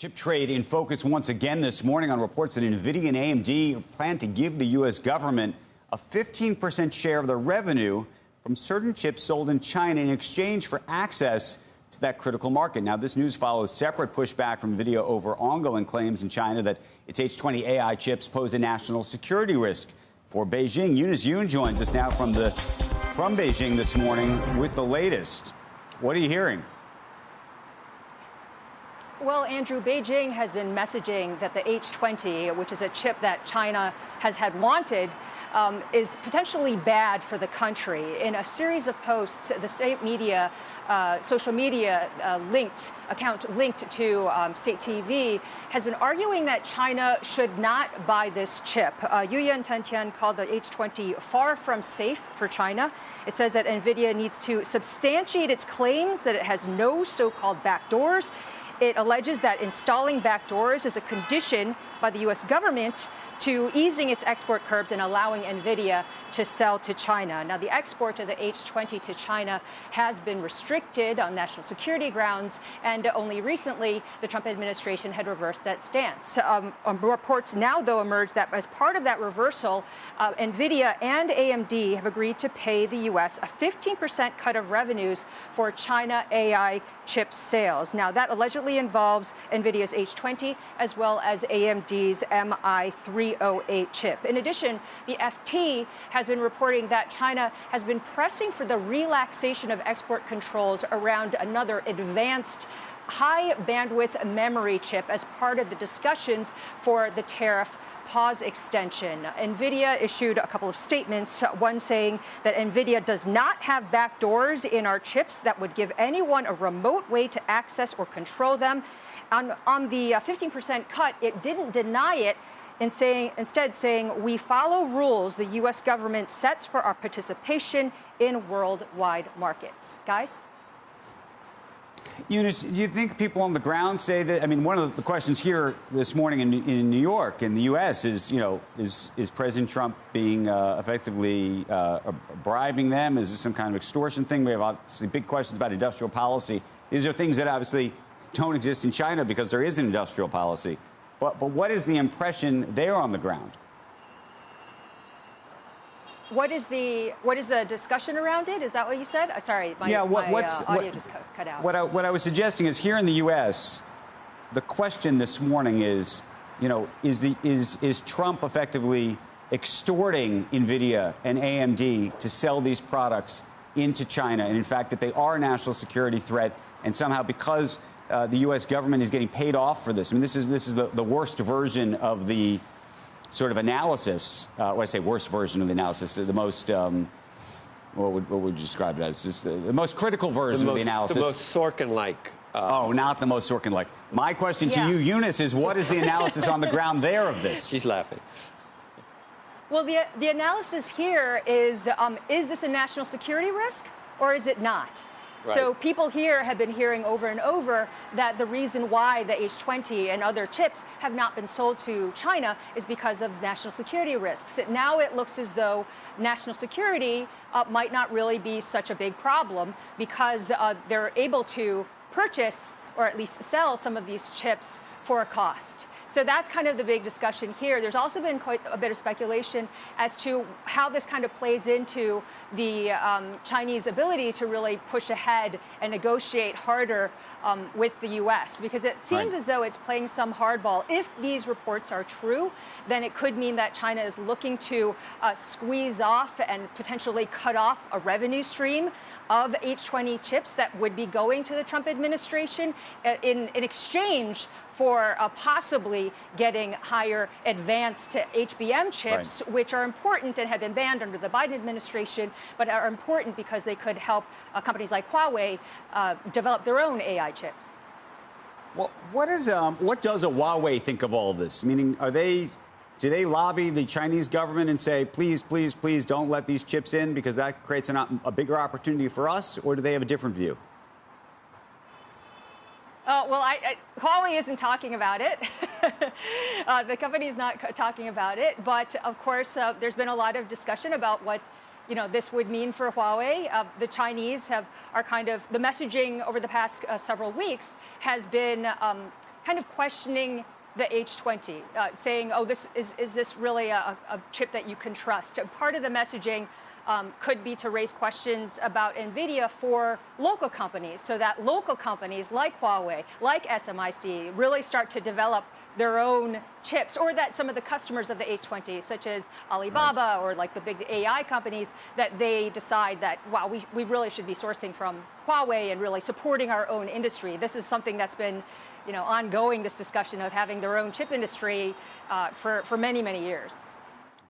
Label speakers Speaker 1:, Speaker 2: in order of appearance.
Speaker 1: Chip trade in focus once again this morning on reports that Nvidia and AMD plan to give the U.S. government a 15% share of the revenue from certain chips sold in China in exchange for access to that critical market. Now, this news follows separate pushback from Nvidia over ongoing claims in China that its H20 AI chips pose a national security risk for Beijing. Eunice Yoon joins us now from Beijing this morning with the latest. What are you hearing?
Speaker 2: Well, Andrew, Beijing has been messaging that the H20, which is a chip that China has had wanted, is potentially bad for the country. In a series of posts, the state media, social media account linked to state TV has been arguing that China should not buy this chip. Yuyan Tentian called the H20 far from safe for China. It says that Nvidia needs to substantiate its claims that it has no so-called backdoors. It alleges that installing backdoors is a condition by the U.S. government to easing its export curbs and allowing Nvidia to sell to China. Now, the export of the H20 to China has been restricted on national security grounds, and only recently the Trump administration had reversed that stance. Reports now, though, emerge that as part of that reversal, Nvidia and AMD have agreed to pay the U.S. a 15% cut of revenues for China AI chip sales. Now, that allegedly involves Nvidia's H20 as well as AMD's MI308 chip. In addition, the FT has been reporting that China has been pressing for the relaxation of export controls around another advanced high bandwidth memory chip as part of the discussions for the tariff pause extension. Nvidia issued a couple of statements, one saying that Nvidia does not have backdoors in our chips that would give anyone a remote way to access or control them. On the 15% cut, it didn't deny it, instead saying, we follow rules the U.S. government sets for our participation in worldwide markets. Guys?
Speaker 1: Eunice, do you think people on the ground say that? I mean, one of the questions here this morning in New York, in the U.S., is, is President Trump being effectively bribing them? Is this some kind of extortion thing? We have obviously big questions about industrial policy. These are things that obviously don't exist in China because there is an industrial policy. But what is the impression there on the ground? What is the discussion around it? Is that what you said? Sorry, my audio just cut out. What I was suggesting is here in the U.S., the question this morning is, is Trump effectively extorting Nvidia and AMD to sell these products into China, and in fact that they are a national security threat, and somehow because the U.S. government is getting paid off for this. I mean, this is the worst version of the sort of analysis. When I say worst version of the analysis, the most, what would you describe it as? Just the most critical version of the analysis.
Speaker 3: The most Sorkin-like.
Speaker 1: Not the most Sorkin-like. My question to you, Eunice, is what is the analysis on the ground there of this?
Speaker 3: She's laughing.
Speaker 2: Well, the analysis here is this a national security risk or is it not? Right. So people here have been hearing over and over that the reason why the H20 and other chips have not been sold to China is because of national security risks. Now it looks as though national security might not really be such a big problem because they're able to purchase or at least sell some of these chips for a cost. So that's kind of the big discussion here. There's also been quite a bit of speculation as to how this kind of plays into the Chinese ability to really push ahead and negotiate harder with the U.S. because it seems as though it's playing some hardball. If these reports are true, then it could mean that China is looking to squeeze off and potentially cut off a revenue stream of H20 chips that would be going to the Trump administration in exchange for possibly getting higher advanced HBM chips, which are important and have been banned under the Biden administration, but are important because they could help companies like Huawei develop their own AI chips.
Speaker 1: Well, what does a Huawei think of all this? Meaning, do they lobby the Chinese government and say, please, please, please don't let these chips in because that creates a bigger opportunity for us? Or do they have a different view?
Speaker 2: Huawei isn't talking about it. The company is not talking about it. But, of course, there's been a lot of discussion about what this would mean for Huawei. The Chinese are kind of, the messaging over the past several weeks has been kind of questioning the H20, saying, oh, is this really a chip that you can trust? Part of the messaging could be to raise questions about Nvidia for local companies, so that local companies like Huawei, like SMIC, really start to develop their own chips, or that some of the customers of the H20, such as Alibaba or like the big AI companies, that they decide that, wow, we really should be sourcing from Huawei and really supporting our own industry. This is something that's been, ongoing, this discussion of having their own chip industry for many, many years.